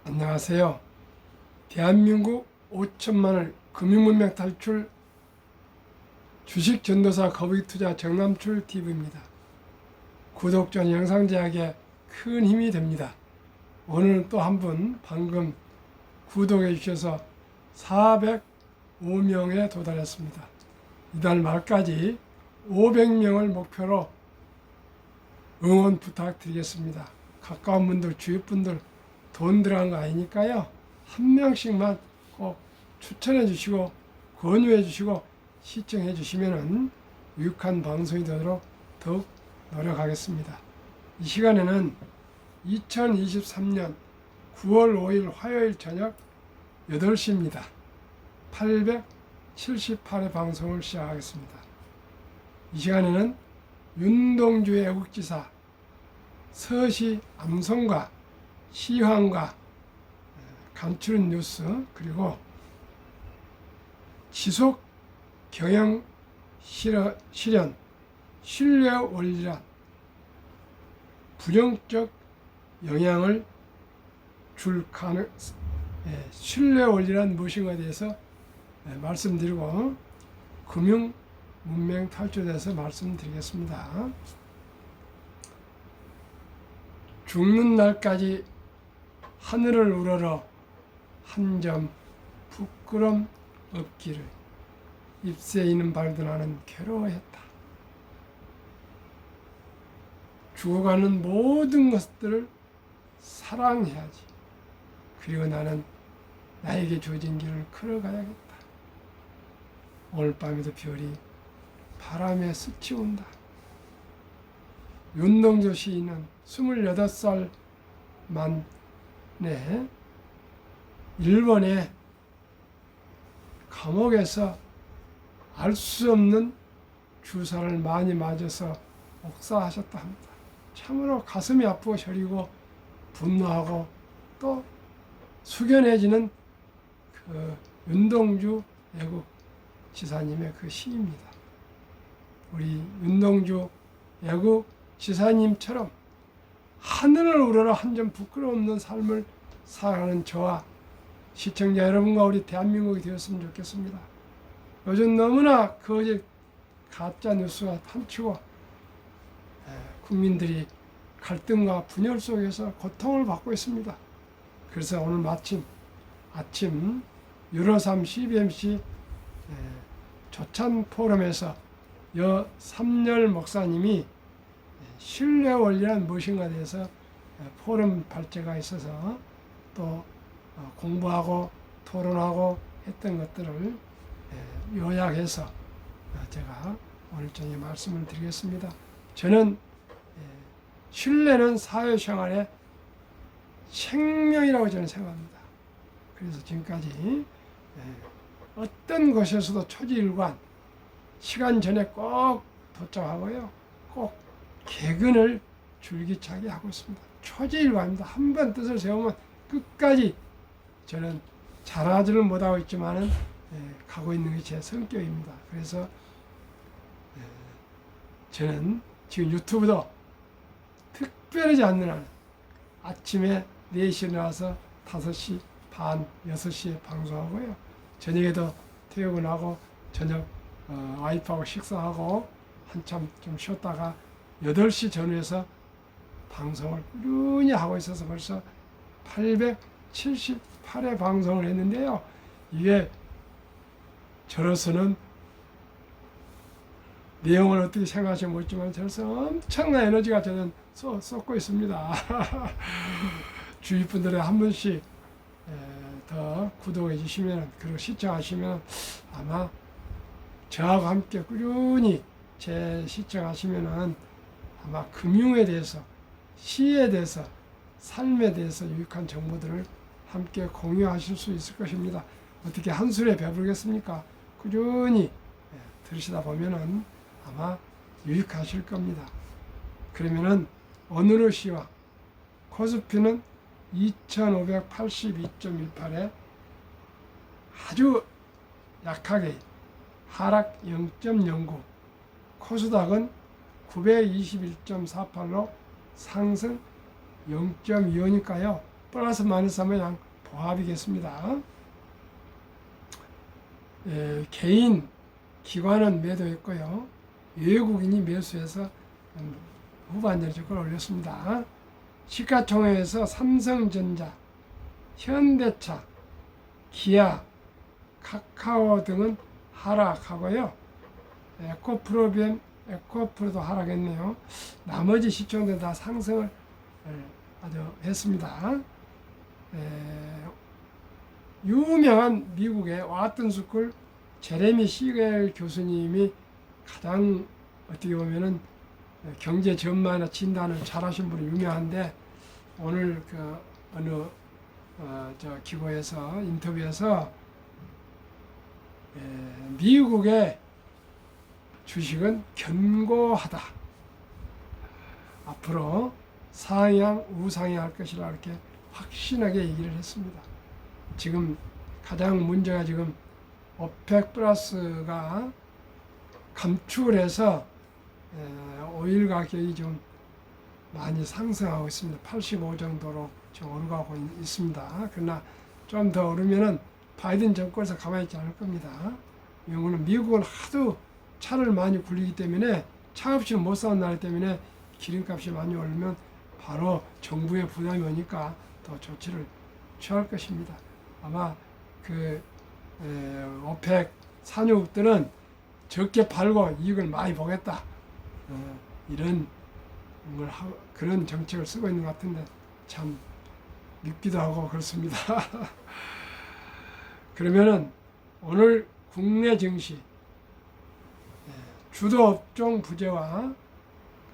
안녕하세요. 대한민국 5천만을 금융문명 탈출 주식 전도사 거북이 투자 정남출 TV입니다. 구독전 영상 제작에 큰 힘이 됩니다. 오늘은 또 한 분 방금 구독해 주셔서 405명에 도달했습니다. 이달 말까지 500명을 목표로 응원 부탁드리겠습니다. 가까운 분들, 주위 분들 돈 들어간 거 아니니까요. 한 명씩만 꼭 추천해 주시고 권유해 주시고 시청해 주시면 유익한 방송이 되도록 더욱 노력하겠습니다. 이 시간에는 2023년 9월 5일 화요일 저녁 8시입니다. 878회 방송을 시작하겠습니다. 이 시간에는 윤동주 애국지사 서시 암송가 시황과 간추린 뉴스 그리고 지속 경영 실현 신뢰 원리란 부정적 영향을 줄 가능 신뢰 원리란 무엇인가에 대해서 말씀드리고 금융 문명 탈출에 대해서 말씀드리겠습니다. 죽는 날까지 하늘을 우러러 한 점 부끄럼 없기를 잎새 이는 발도 나는 괴로워했다. 죽어가는 모든 것들을 사랑해야지. 그리고 나는 나에게 주어진 길을 걸어가야겠다. 오늘 밤에도 별이 바람에 스치운다. 윤동주 시인은 28살 만에 일본의 감옥에서 알 수 없는 주사를 많이 맞아서 옥사하셨다 합니다. 참으로 가슴이 아프고 저리고 분노하고 또 숙연해지는 그 윤동주 애국 지사님의 그 시입니다. 우리 윤동주 애국 지사님처럼 하늘을 우러러 한 점 부끄러움 없는 삶을 살아가는 저와 시청자 여러분과 우리 대한민국이 되었으면 좋겠습니다. 요즘 너무나 거짓 가짜 뉴스가 탐치고 국민들이 갈등과 분열 속에서 고통을 받고 있습니다. 그래서 오늘 마침 아침 유로3 CBMC 조찬 포럼에서 여삼열 목사님이 신뢰 원리란 무엇인가에 대해서 포럼 발제가 있어서 또 공부하고 토론하고 했던 것들을 요약해서 제가 오늘 저녁에 말씀을 드리겠습니다. 저는 신뢰는 사회생활의 생명이라고 저는 생각합니다. 그래서 지금까지 어떤 곳에서도 초지일관 시간 전에 꼭 도착하고요. 꼭 개근을 줄기차게 하고 있습니다. 초지일관입니다. 한 번 뜻을 세우면 끝까지 저는 잘하지는 못하고 있지만은 가고 있는 게 제 성격입니다. 그래서 저는 지금 유튜브도 특별하지 않는 한 아침에 4시에 나와서 5시 반, 6시에 방송하고요. 저녁에도 퇴근하고 저녁 와이프하고 식사하고 한참 좀 쉬었다가 8시 전후에서 방송을 꾸준히 하고 있어서 벌써 878회 방송을 했는데요. 이게 저로서는 내용을 어떻게 생각하시면 모르지만 저로서 엄청난 에너지가 저는 쏟고 있습니다. 주위 분들의 한 번씩 더 구독해 주시면 그리고 시청하시면 아마 저하고 함께 꾸준히 제 시청하시면은 아마 금융에 대해서 시에 대해서 삶에 대해서 유익한 정보들을 함께 공유하실 수 있을 것입니다. 어떻게 한 술에 배부르겠습니까? 꾸준히 들으시다 보면은 아마 유익하실 겁니다. 그러면은 오늘의 시황 코스피는 2582.18에 아주 약하게 하락 0.09, 코스닥은 921.48로 상승 0.25니까요. 플러스 마이너스 하면 그냥 보합이겠습니다. 개인 기관은 매도했고요. 외국인이 매수해서 후반전에 끌어올렸습니다. 시가총액에서 삼성전자, 현대차, 기아, 카카오 등은 하락하고요. 에코프로비엠, 에코프로도 하락했네요. 나머지 시총들 다 상승을 아주 했습니다. 유명한 미국의 와튼 스쿨 제레미 시겔 교수님이 가장 어떻게 보면은 경제 전망이나 진단을 잘하신 분이 유명한데, 오늘 그 어느 저 기고에서 인터뷰에서 미국의 주식은 견고하다, 앞으로 상향 우상향할 것이라 이렇게 확신하게 얘기를 했습니다. 지금 가장 문제가 지금 오펙 플러스가 감축을 해서 오일 가격이 좀 많이 상승하고 있습니다. 85 정도로 지금 오르고 있습니다. 그러나 좀 더 오르면은 바이든 정권에서 가만히 있지 않을 겁니다. 이거는 미국은 하도 차를 많이 굴리기 때문에 차 없이는 못 사는 나라이기 때문에 기름값이 많이 오르면 바로 정부의 부담이 오니까 더 조치를 취할 것입니다. 아마 그 오펙 산유국들은 적게 팔고 이익을 많이 보겠다, 이런 걸 그런 정책을 쓰고 있는 것 같은데 참 밉기도 하고 그렇습니다. 그러면은 오늘 국내 증시 주도 업종 부재와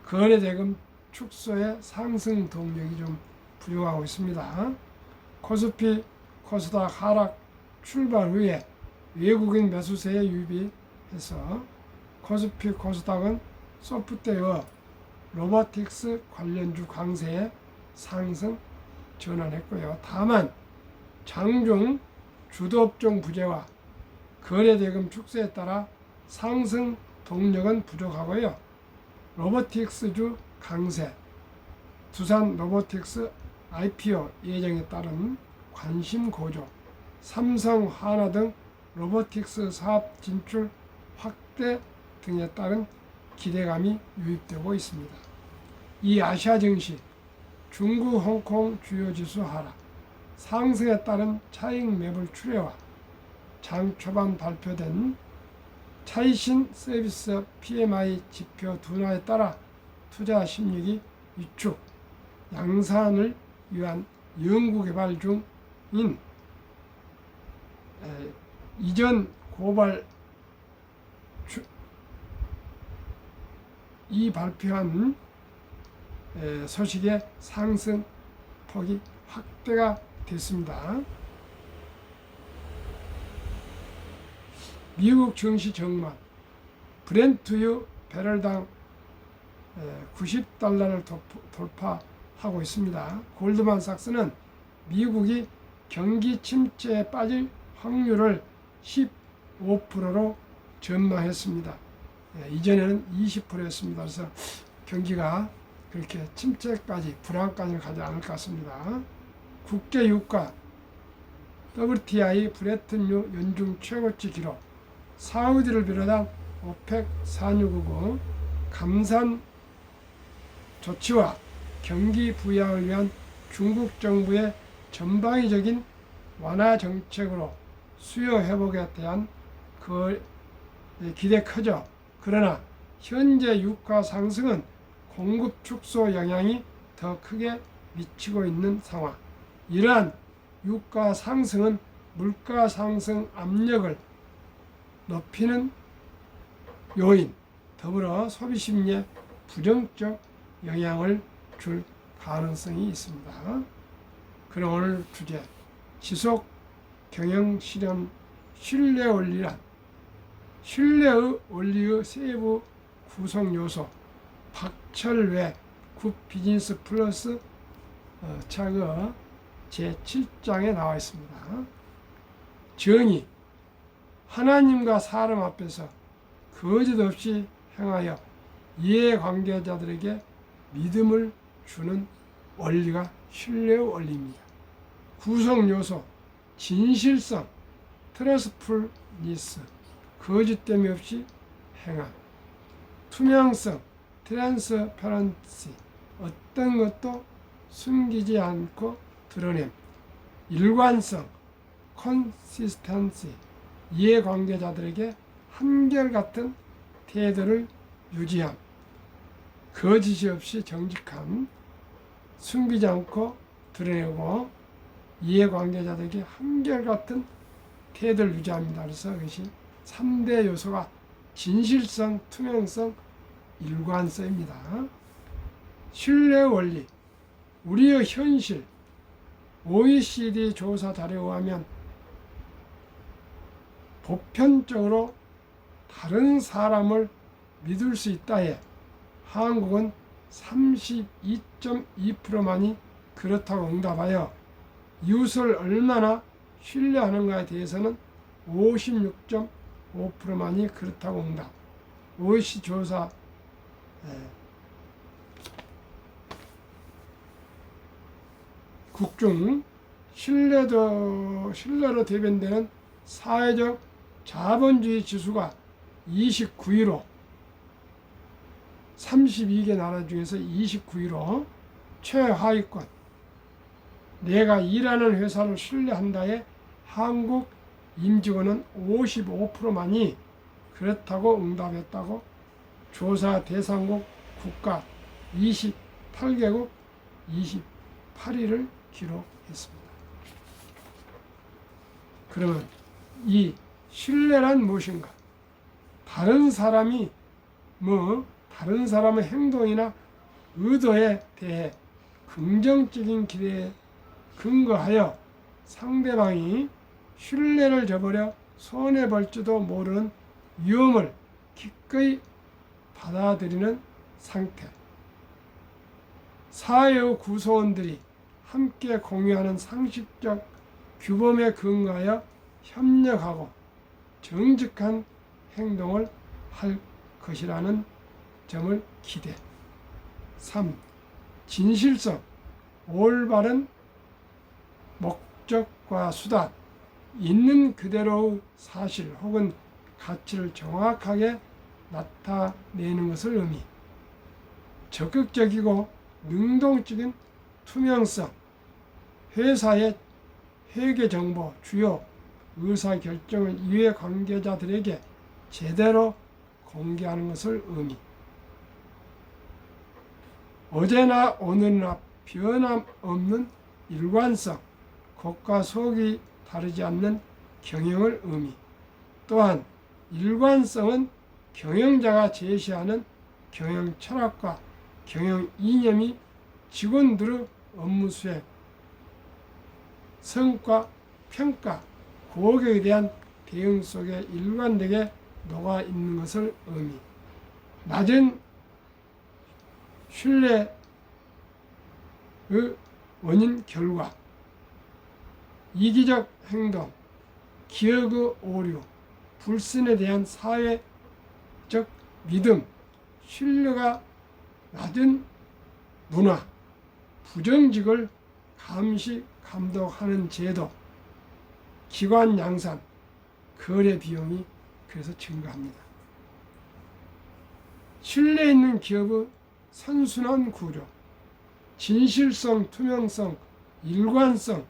거래대금 축소의 상승 동력이 좀 부족하고 있습니다. 코스피, 코스닥 하락 출발 후에 외국인 매수세에 유입해서 코스피, 코스닥은 소프트웨어, 로보틱스 관련주 강세에 상승 전환했고요. 다만 장중 주도업종 부재와 거래대금 축소에 따라 상승 동력은 부족하고요. 로보틱스주 강세, 두산 로보틱스 IPO 예정에 따른 관심 고조, 삼성, 하나 등 로보틱스 사업 진출 확대 등에 따른 기대감이 유입되고 있습니다. 이 아시아 증시, 중국, 홍콩 주요 지수 하락, 상승에 따른 차익 매물 출회와 장 초반 발표된 차이신 서비스 PMI 지표 둔화에 따라 투자 심리기 위축, 양산을 위한 연구개발 중인 이전 고발 이 발표한 소식의 상승 폭이 확대가 됐습니다. 미국 증시 전망, 브렌트유 배럴당 $90를 돌파하고 있습니다. 골드만삭스는 미국이 경기 침체에 빠질 확률을 15%로 전망했습니다. 이전에는 20%였습니다. 그래서 경기가 그렇게 침체까지, 불안까지는 가지 않을 것 같습니다. 국제 유가 WTI 브레튼유 연중 최고치 기록, 사우디를 비롯한 오펙 산유국의 감산 조치와 경기 부양을 위한 중국 정부의 전방위적인 완화 정책으로 수요 회복에 대한 그 기대 크죠. 그러나 현재 유가 상승은 공급 축소 영향이 더 크게 미치고 있는 상황. 이러한 유가 상승은 물가 상승 압력을 높이는 요인, 더불어 소비 심리에 부정적 영향을 줄 가능성이 있습니다. 그럼 오늘 주제, 지속 경영 실현 신뢰 원리란 신뢰의 원리의 세부 구성 요소, 박철외 굿 비즈니스 플러스 차가 제7장에 나와 있습니다. 정의, 하나님과 사람 앞에서 거짓 없이 행하여 이해관계자들에게 믿음을 주는 원리가 신뢰의 원리입니다. 구성 요소, 진실성, 트러스풀니스, 거짓됨이 없이 행함. 투명성, 트랜스퍼런시, 어떤 것도 숨기지 않고 드러냄. 일관성, 컨시스턴시, 이해관계자들에게 한결같은 태도를 유지함. 거짓이 없이 정직함, 숨기지 않고 드러내고 이해관계자들에게 한결같은 태도를 유지합니다. 그래서 그것이 3대 요소가 진실성, 투명성, 일관성입니다. 신뢰 원리, 우리의 현실, OECD 조사 자료에 의하면 보편적으로 다른 사람을 믿을 수 있다에 한국은 32.2%만이 그렇다고 응답하여 이웃을 얼마나 신뢰하는가에 대해서는 56.5%만이 그렇다고 응답. OECD 조사 국중 신뢰로 대변되는 사회적 자본주의 지수가 29위로 32개 나라 중에서 29위로 최하위권. 내가 일하는 회사를 신뢰한다에 한국 임직원은 55%만이 그렇다고 응답했다고 조사 대상국 국가 28개국 28위를 기록했습니다. 그러면 이 신뢰란 무엇인가? 다른 사람의 행동이나 의도에 대해 긍정적인 기대에 근거하여 상대방이 신뢰를 저버려 손해볼지도 모르는 위험을 기꺼이 받아들이는 상태. 사회의 구성원들이 함께 공유하는 상식적 규범에 근거하여 협력하고 정직한 행동을 할 것이라는 점을 기대. 3. 진실성, 올바른 목적과 수단, 있는 그대로의 사실 혹은 가치를 정확하게 나타내는 것을 의미. 적극적이고 능동적인 투명성, 회사의 회계 정보, 주요 의사결정을 이해 관계자들에게 제대로 공개하는 것을 의미. 어제나 오늘나 변함없는 일관성, 겉과 속이 다르지 않는 경영을 의미. 또한 일관성은 경영자가 제시하는 경영 철학과 경영 이념이 직원들의 업무 수행, 성과, 평가, 고객에 대한 대응 속에 일관되게 녹아 있는 것을 의미. 낮은 신뢰의 원인 결과, 이기적 행동, 기억의 오류, 불신에 대한 사회적 믿음, 신뢰가 낮은 문화, 부정직을 감시 감독하는 제도, 기관 양산, 거래 비용이 그래서 증가합니다. 신뢰 있는 기업의 선순환 구조, 진실성, 투명성, 일관성,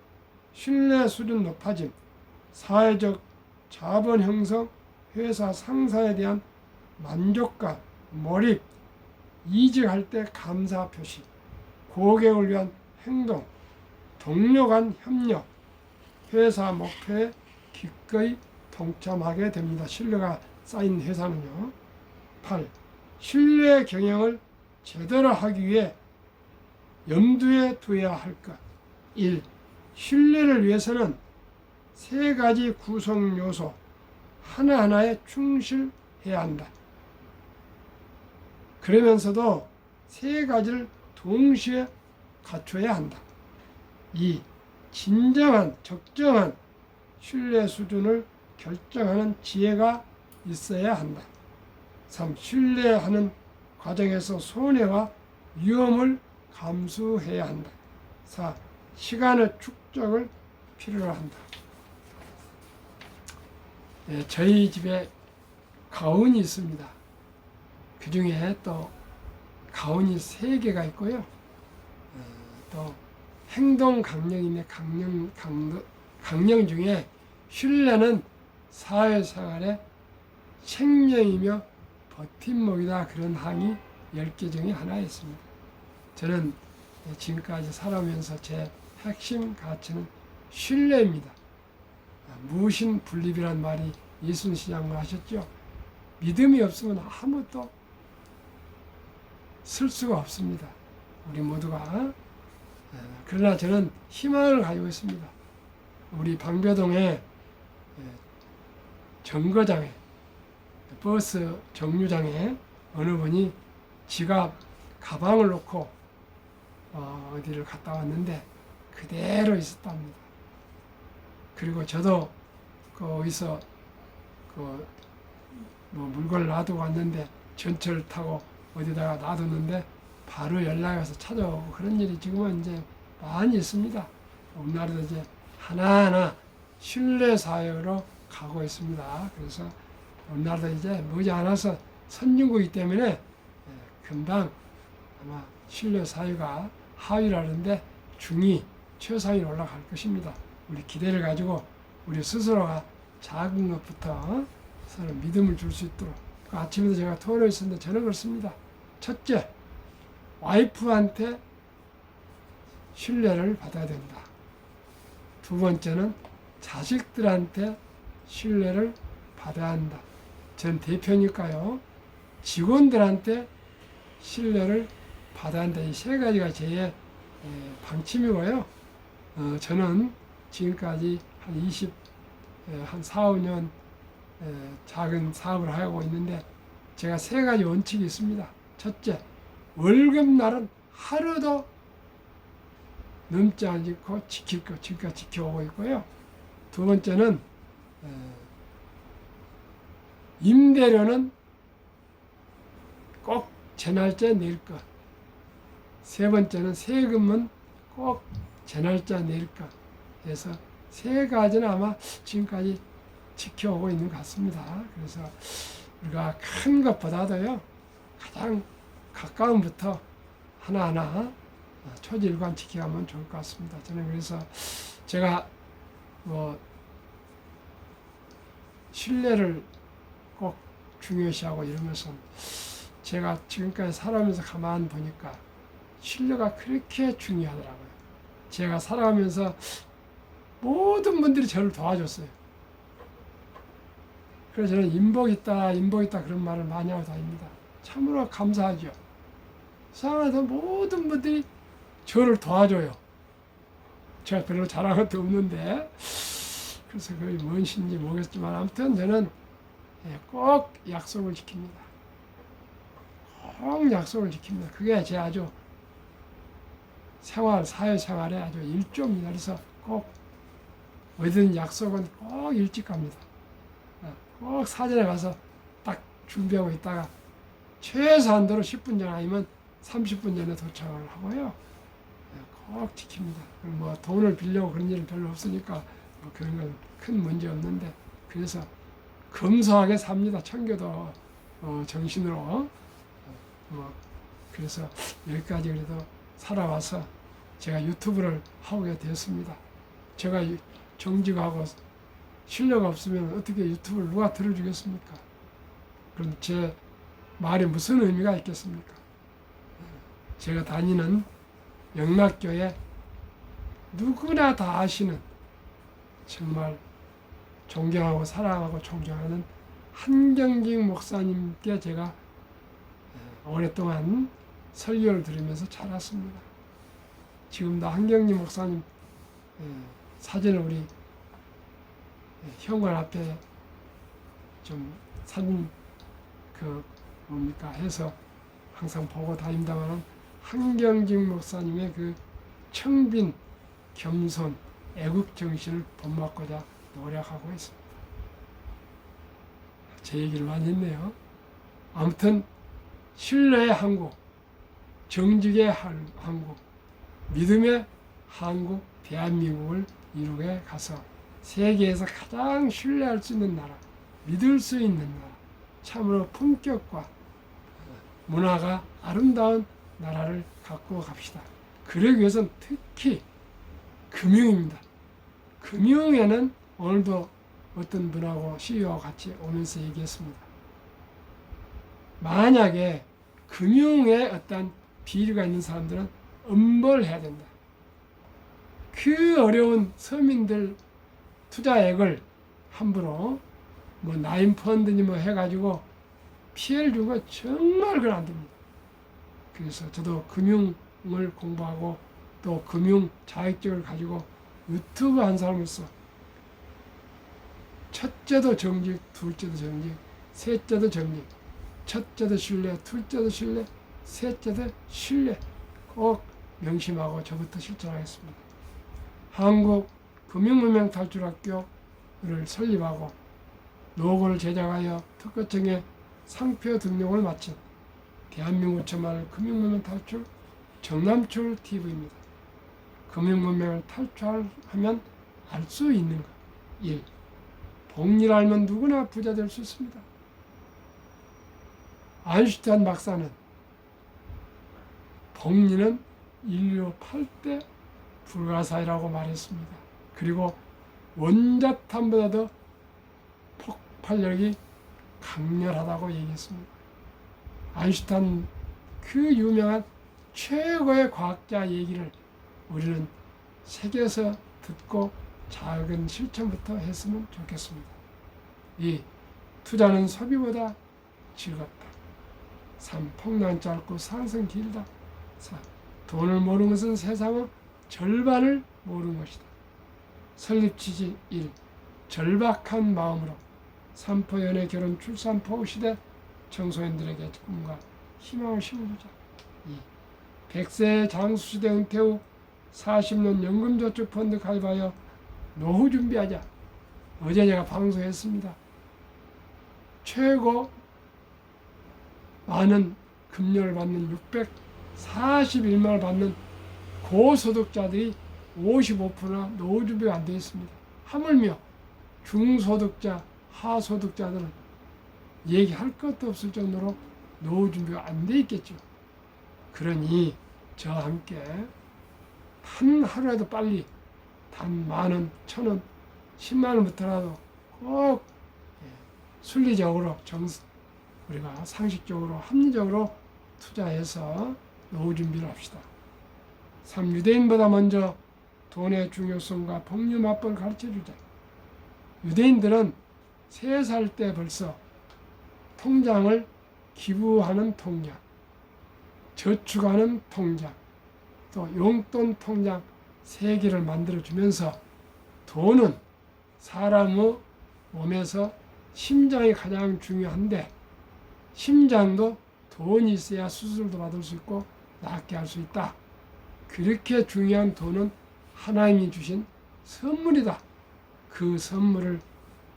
신뢰 수준 높아짐, 사회적 자본 형성, 회사 상사에 대한 만족감, 몰입, 이직할 때 감사 표시, 고객을 위한 행동, 동료 간 협력, 회사 목표에 기꺼이 동참하게 됩니다. 신뢰가 쌓인 회사는요. 8. 신뢰 경영을 제대로 하기 위해 염두에 두어야 할 것. 1. 신뢰를 위해서는 3가지 구성 요소 하나하나에 충실해야 한다. 그러면서도 3가지를 동시에 갖춰야 한다. 2. 진정한, 적정한 신뢰 수준을 결정하는 지혜가 있어야 한다. 3. 신뢰하는 과정에서 손해와 위험을 감수해야 한다. 4. 시간의 축적을 필요로 한다. 예, 저희 집에 가훈이 있습니다. 그 중에 또 가훈이 3개가 있고요. 또 행동 강령인데 강령 중에 신뢰는 사회생활의 생명이며 버팀목이다. 그런 항이 10개 중에 하나였습니다. 저는 지금까지 살아오면서 제 핵심 가치는 신뢰입니다. 무신 분립이란 말이 예순신앙을 하셨죠. 믿음이 없으면 아무것도 쓸 수가 없습니다. 우리 모두가. 그러나 저는 희망을 가지고 있습니다. 우리 방배동에 정거장에 버스 정류장에 어느 분이 지갑 가방을 놓고 어디를 갔다 왔는데 그대로 있었답니다. 그리고 저도 거기서 뭐 물건을 놔두고 왔는데 전철 타고 어디다가 놔뒀는데 바로 연락이 와서 찾아오고 그런 일이 지금은 이제 많이 있습니다. 우리나라도 이제 하나하나 신뢰 사회로 가고 있습니다. 그래서 우리나라도 이제 머지않아서 선진국이기 때문에 금방 아마 신뢰 사회가 하위라는데 중위, 최상위로 올라갈 것입니다. 우리 기대를 가지고 우리 스스로가 작은 것부터 서로 믿음을 줄 수 있도록. 아침에도 제가 토론했었는데 저는 그렇습니다. 첫째, 와이프한테 신뢰를 받아야 된다. 두 번째는 자식들한테 신뢰를 받아야 한다. 전 대표니까요. 직원들한테 신뢰를 받아야 한다. 이 3가지가 제 방침이고요. 저는 지금까지 한 4, 5년 작은 사업을 하고 있는데 제가 3가지 원칙이 있습니다. 첫째, 월급날은 하루도 넘지 않고 지킬 것, 지금까지 지켜오고 있고요. 두 번째는 임대료는 꼭 제 날짜에 낼 것. 세 번째는 세금은 꼭 제 날짜에 낼 것. 그래서 3가지는 아마 지금까지 지켜오고 있는 것 같습니다. 그래서 우리가 큰 것보다도요, 가장 가까움부터 하나하나 초지일관 지켜가면 좋을 것 같습니다. 저는 그래서 제가 신뢰를 꼭 중요시하고 이러면서 제가 지금까지 살아오면서 가만 보니까 신뢰가 그렇게 중요하더라고요. 제가 살아가면서 모든 분들이 저를 도와줬어요. 그래서 저는 인복 있다 그런 말을 많이 하고 다닙니다. 참으로 감사하죠. 세상에서 모든 분들이 저를 도와줘요. 제가 별로 잘한 것도 없는데, 그래서 그게 무엇인지 모르겠지만 아무튼 저는 꼭 약속을 지킵니다. 꼭 약속을 지킵니다. 그게 제 아주 사회생활의 아주 일조입니다. 그래서 꼭 어디든 약속은 꼭 일찍 갑니다. 꼭 사전에 가서 딱 준비하고 있다가 최소한도로 10분 전 아니면 30분 전에 도착을 하고요. 꼭 지킵니다. 뭐 돈을 빌려고 그런 일은 별로 없으니까 뭐 그런 건 큰 문제 없는데, 그래서 검소하게 삽니다. 청교도 정신으로. 그래서 여기까지 그래도 살아와서 제가 유튜브를 하게 되었습니다. 제가 정직하고 실력 없으면 어떻게 유튜브를 누가 들어주겠습니까? 그럼 제 말이 무슨 의미가 있겠습니까? 제가 다니는 영락교회 누구나 다 아시는 정말 존경하고 사랑하고 존경하는 한경직 목사님께 제가 오랫동안 설교를 들으면서 자랐습니다. 지금도 한경직 목사님 사진을 우리 현관 앞에 좀 사진 해서 항상 보고 다닙니다만 한경직 목사님의 그 청빈, 겸손, 애국 정신을 본받고자 노력하고 있습니다. 제 얘기를 많이 했네요. 아무튼 신뢰의 한국, 정직의 한국, 믿음의 한국, 대한민국을 미국에 가서 세계에서 가장 신뢰할 수 있는 나라, 믿을 수 있는 나라, 참으로 품격과 문화가 아름다운 나라를 갖고 갑시다. 그러기 위해서는 특히 금융입니다. 금융에는 오늘도 어떤 분하고 CEO와 같이 오면서 얘기했습니다. 만약에 금융에 어떤 비리가 있는 사람들은 엄벌해야 된다. 그 어려운 서민들 투자액을 함부로 뭐 나인펀드니 뭐 해가지고 피해를 준 거 정말 그건 안 됩니다. 그래서 저도 금융을 공부하고 또 금융 자격증을 가지고 유튜브 한 사람으로서 첫째도 정직, 둘째도 정직, 셋째도 정직, 첫째도 신뢰, 둘째도 신뢰, 셋째도 신뢰 꼭 명심하고 저부터 실천하겠습니다. 한국 금융문명탈출학교를 설립하고 로고를 제작하여 특허청에 상표 등록을 마친 대한민국 처말 금융문명 탈출 정남출 TV입니다. 금융문명을 탈출하면 알 수 있는 것. 1. 복리를 알면 누구나 부자 될 수 있습니다. 아인슈타인 박사는 복리는 인류 8대 불가사의라고 말했습니다. 그리고 원자탄보다도 폭발력이 강렬하다고 얘기했습니다. 아인슈타인 그 유명한 최고의 과학자 얘기를 우리는 새겨서 듣고 작은 실천부터 했으면 좋겠습니다. 2. 투자는 소비보다 즐겁다. 3. 폭락 짧고 상승 길다. 4. 돈을 모르는 것은 세상의 절반을 모르는 것이다. 설립 취지 1. 절박한 마음으로 산포 연애 결혼 출산 포 시대 청소년들에게 꿈과 희망을 심어주자. 2. 100세 장수시대 은퇴 후 40년 연금저축펀드 가입하여 노후 준비하자. 어제 제가 방송했습니다. 최고 많은 급여를 받는 641만을 받는 고소득자들이 55%나 노후 준비가 안 되어 있습니다. 하물며 중소득자, 하소득자들은 얘기할 것도 없을 정도로 노후 준비가 안 돼 있겠죠. 그러니 저와 함께 단 하루라도 빨리 단 10,000원, 1,000원, 10만원부터라도 꼭 순리적으로 우리가 상식적으로 합리적으로 투자해서 노후 준비를 합시다. 3. 유대인보다 먼저 돈의 중요성과 복리 맞벌을 가르쳐주자. 유대인들은 3살 때 벌써 통장을 기부하는 통장, 저축하는 통장, 또 용돈 통장 3개를 만들어주면서 돈은 사람의 몸에서 심장이 가장 중요한데 심장도 돈이 있어야 수술도 받을 수 있고 낫게 할 수 있다. 그렇게 중요한 돈은 하나님이 주신 선물이다. 그 선물을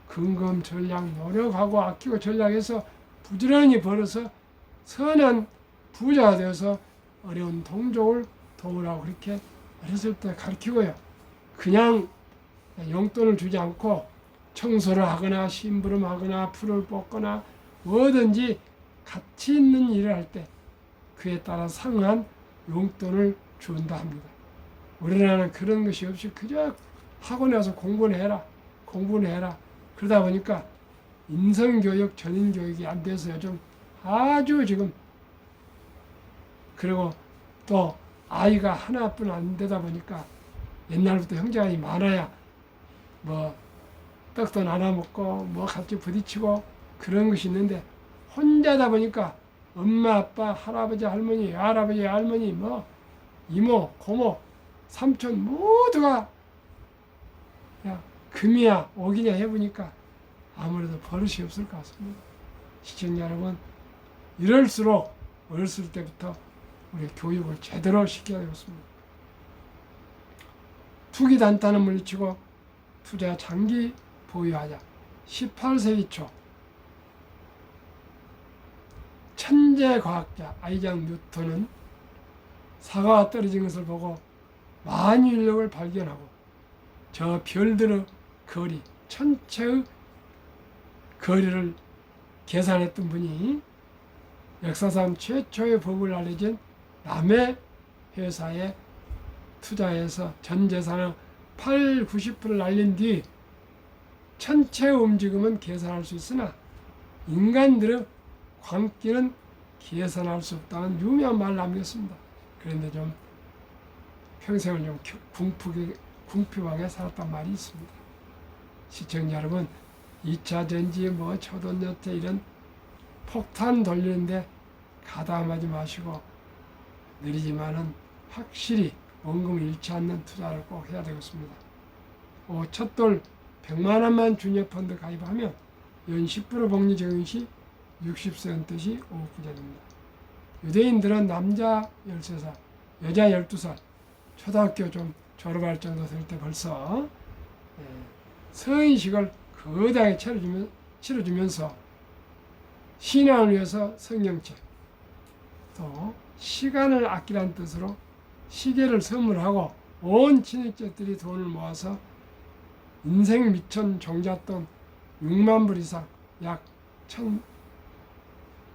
근검 전략 노력하고 아끼고 전략해서 부지런히 벌어서 선한 부자가 되어서 어려운 동족을 도우라고 그렇게 어렸을 때 가르치고요. 그냥 용돈을 주지 않고 청소를 하거나 심부름하거나 풀을 뽑거나 뭐든지 가치 있는 일을 할 때 그에 따라 상한 용돈을 준다 합니다. 우리나라는 그런 것이 없이 그저 학원에 와서 공부는 해라. 그러다 보니까 인성교육, 전인교육이 안 돼서 요즘 아주 지금 그리고 또 아이가 하나뿐 안 되다 보니까 옛날부터 형제가 많아야 뭐 떡도 나눠 먹고 뭐 같이 부딪히고 그런 것이 있는데 혼자다 보니까 엄마, 아빠, 할아버지, 할머니, 뭐 이모, 고모, 삼촌 모두가 야 금이야 옥이냐 해보니까 아무래도 버릇이 없을 것 같습니다. 시청자 여러분, 이럴수록 어렸을 때부터 우리 교육을 제대로 시켜야 되겠습니다. 투기 단타는 물리치고 투자 장기 보유하자. 18세기 초 천재 과학자 아이작 뉴턴은 사과가 떨어진 것을 보고 만유인력을 발견하고 저 별들의 거리, 천체의 거리를 계산했던 분이 역사상 최초의 법을 알려진 남의 회사에 투자해서 전 재산의 80~90%를 날린 뒤 천체의 움직임은 계산할 수 있으나 인간들의 광기는 계산할 수 없다는 유명한 말을 남겼습니다. 그런데 좀 평생을 좀 궁핍하게 살았단 말이 있습니다. 시청자 여러분, 2차 전지, 초전여태 이런 폭탄 돌리는데 가담하지 마시고 느리지만은 확실히 원금 잃지 않는 투자를 꼭 해야 되겠습니다. 첫돌 100만 원만 주니어 펀드 가입하면 연 10% 복리 적용 시 60세 은퇴시 5억 부자 됩니다. 유대인들은 남자 13살, 여자 12살, 초등학교 좀 졸업할 정도 될 때 벌써 서인식을 거대하게 치러주면서 신앙을 위해서 성경책, 또 시간을 아끼라는 뜻으로 시계를 선물하고 온 친인척들이 돈을 모아서 인생 미천 종잣돈 6만 불 이상, 약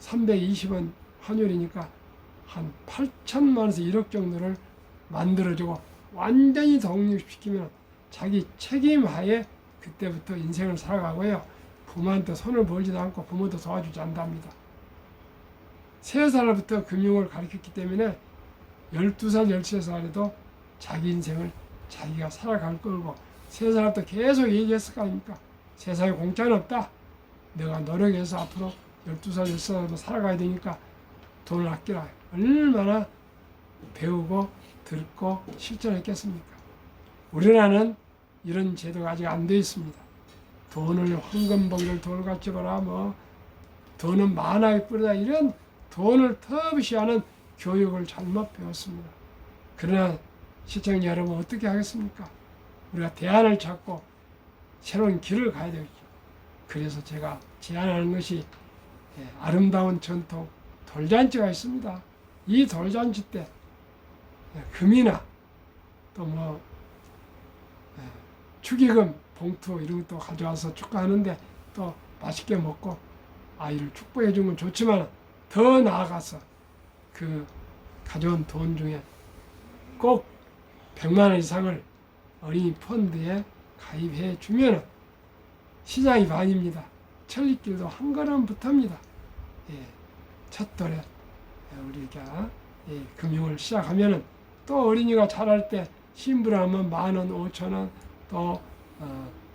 1,320원 환율이니까 한 8천만 원에서 1억 정도를 만들어주고 완전히 독립시키면 자기 책임하에 그때부터 인생을 살아가고요. 부모한테 손을 벌지도 않고 부모도 도와주지 않답니다. 3살부터 금융을 가르쳤기 때문에 12살, 13살에도 자기 인생을 자기가 살아갈 거고 3살부터 계속 얘기했을 거 아닙니까? 세상에 공짜는 없다. 내가 노력해서 앞으로 12살, 13살도 살아가야 되니까 돈을 아끼라. 얼마나 배우고 듣고 실천했겠습니까? 우리나라는 이런 제도가 아직 안 되어 있습니다. 돈을 황금봉을 돌같이 벌어 돈은 만화에 뿌리다 이런 돈을 터부시하는 교육을 잘못 배웠습니다. 그러나 시청자 여러분 어떻게 하겠습니까? 우리가 대안을 찾고 새로운 길을 가야 되겠죠. 그래서 제가 제안하는 것이 아름다운 전통 돌잔치가 있습니다. 이 돌잔치 때 금이나 또 축의금 봉투 이런 것도 가져와서 축하하는데 또 맛있게 먹고 아이를 축복해 주면 좋지만 더 나아가서 그 가져온 돈 중에 꼭 100만 원 이상을 어린이 펀드에 가입해 주면 시장이 반입니다. 천리길도 한 걸음 붙습니다. 첫 돌에 우리가 금융을 시작하면은 또 어린이가 자랄 때 심부름하면 10,000원, 5,000원, 또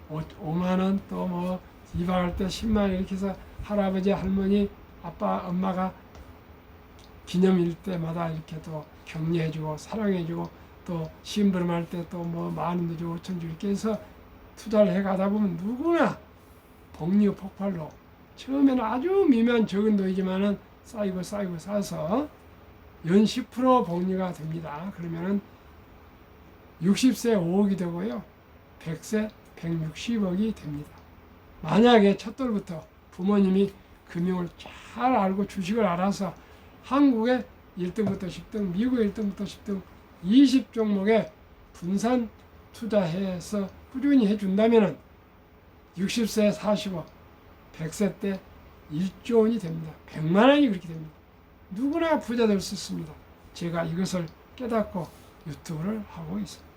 5만 원, 또 입학할 때 10만 원 이렇게 해서 할아버지, 할머니, 아빠, 엄마가 기념일 때마다 이렇게 또 격려해주고 사랑해주고 또 심부름할 때 또 10,000원도 주고 5,000원 주고 이렇게 해서 투자를 해가다 보면 누구나 복리 폭발로 처음에는 아주 미미한 적은 돈이지만은 쌓이고 쌓아서 연 10% 복리가 됩니다. 그러면은 60세 5억이 되고요. 100세 160억이 됩니다. 만약에 첫돌부터 부모님이 금융을 잘 알고 주식을 알아서 한국의 1등부터 10등, 미국의 1등부터 10등 20종목에 분산 투자해서 꾸준히 해준다면 60세 40억, 100세 때 1조 원이 됩니다. 100만 원이 그렇게 됩니다. 누구나 부자 될 수 있습니다. 제가 이것을 깨닫고 유튜브를 하고 있습니다.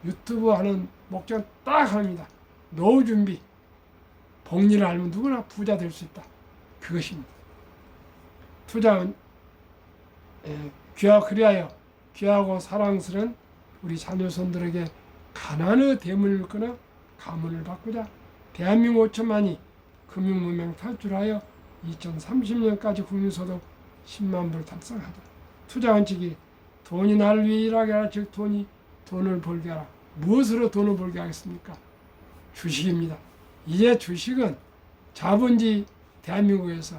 유튜브 하는 목적 딱 합니다. 노후 준비. 복리를 알면 누구나 부자 될 수 있다. 그것입니다. 투자는 그리하여 귀하고 사랑스러운 우리 자녀손들에게 가난의 대문을 끊어 가문을 바꾸자 대한민국 5천만이 금융문명 탈출하여 2030년까지 국민소득 10만 불 달성하자. 투자 원칙이 돈이 나를 위해 일하게 하라. 즉 돈을 벌게 하라. 무엇으로 돈을 벌게 하겠습니까? 주식입니다. 이제 주식은 자본주의 대한민국에서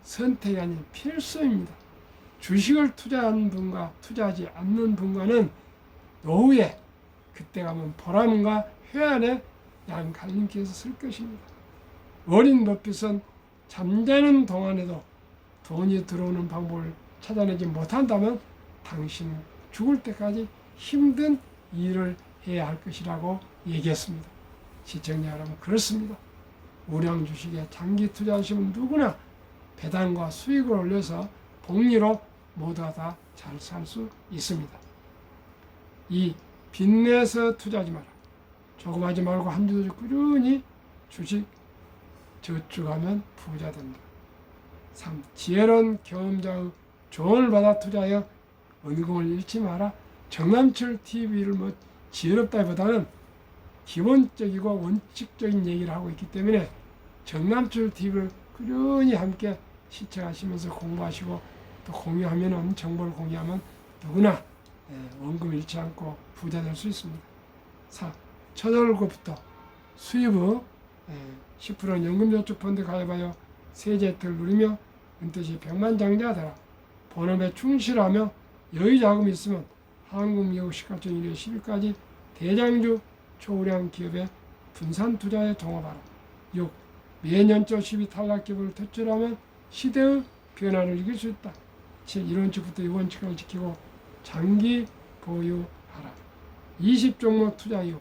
선택이 아닌 필수입니다. 주식을 투자하는 분과 투자하지 않는 분과는 노후에 그때 가면 보람과 회한의 양갈림길에서 쓸 것입니다. 워렌 버핏은 잠자는 동안에도 돈이 들어오는 방법을 찾아내지 못한다면 당신은 죽을 때까지 힘든 일을 해야 할 것이라고 얘기했습니다. 시청자 여러분, 그렇습니다. 우량 주식에 장기 투자하시면 누구나 배당과 수익을 올려서 복리로 모두가 다 잘 살 수 있습니다. 이 빚내서 투자하지 마라. 조금 하지 말고 한 주도 꾸준히 주식 저축하면 부자 된다. 3. 지혜로운 경험자의 조언을 받아 투자하여 은공을 잃지 마라. 정남철 TV를 뭐 지혜롭다기보다는 기본적이고 원칙적인 얘기를 하고 있기 때문에 정남철 TV를 꾸준히 함께 시청하시면서 공부하시고 또 공유하면은, 정보를 공유하면 누구나 원금 잃지 않고 부자 될 수 있습니다. 4. 첫 월급부터 수입의 10% 연금저축펀드 가입하여 세제 혜택을 누리며 은퇴 시 백만장자가 되라. 본업에 충실하며 여유 자금이 있으면 한국미국 시가총 1회 10일까지 대장주 초우량 기업에 분산 투자에 동업하라. 6. 매년적 12 탈락 기업을 퇴출하면 시대의 변화를 이길 수 있다. 7. 1원칙부터 6원칙을 지키고 장기 보유하라. 20종목 투자 이후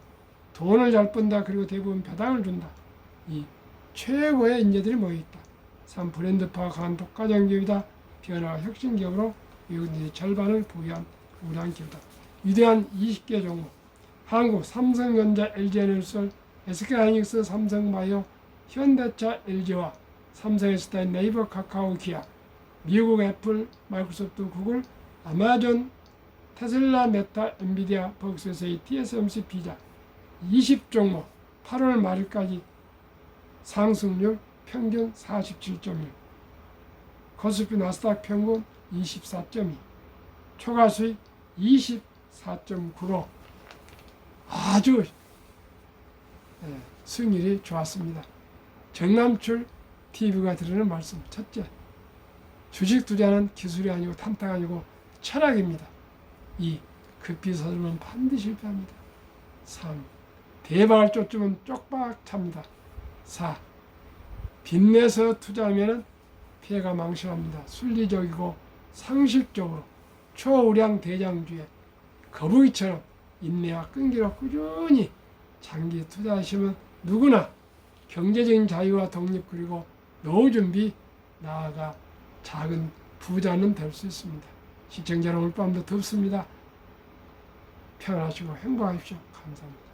돈을 잘 번다. 그리고 대부분 배당을 준다. 2. 최고의 인재들이 모여있다. 3. 브랜드化강한 독과점 기업이다. 변화와 혁신 기업으로 외국인의 절반을 보유한 우량 기업이다. 위대한 20개 종목. 한국 삼성전자, LG에너지솔, SK하이닉스, 삼성바이오, 현대차, LG와 삼성에스타인, 네이버, 카카오, 기아, 미국 애플, 마이크로소프트, 구글, 아마존, 테슬라, 메타, 엔비디아, 버크스에서의 TSMC, 비자 20종목 8월 말일까지 상승률 평균 47.1, 코스피 나스닥 평균 24.2, 초과 수익 24.9로 아주 수익률이 좋았습니다. 정남철 TV가 드리는 말씀. 첫째, 주식 투자는 기술이 아니고 탐탁 아니고 철학입니다. 2. 급히 서두르면 반드시 실패합니다. 3. 대박을 쫓으면 쪽박 찹니다. 4. 빚내서 투자하면 피해가 망신합니다. 순리적이고 상식적으로 초우량 대장주에 거북이처럼 인내와 끈기로 꾸준히 장기 투자하시면 누구나 경제적인 자유와 독립, 그리고 노후 준비, 나아가 작은 부자는 될 수 있습니다. 시청자 여러분, 오늘 밤도 덥습니다. 편안하시고 행복하십시오. 감사합니다.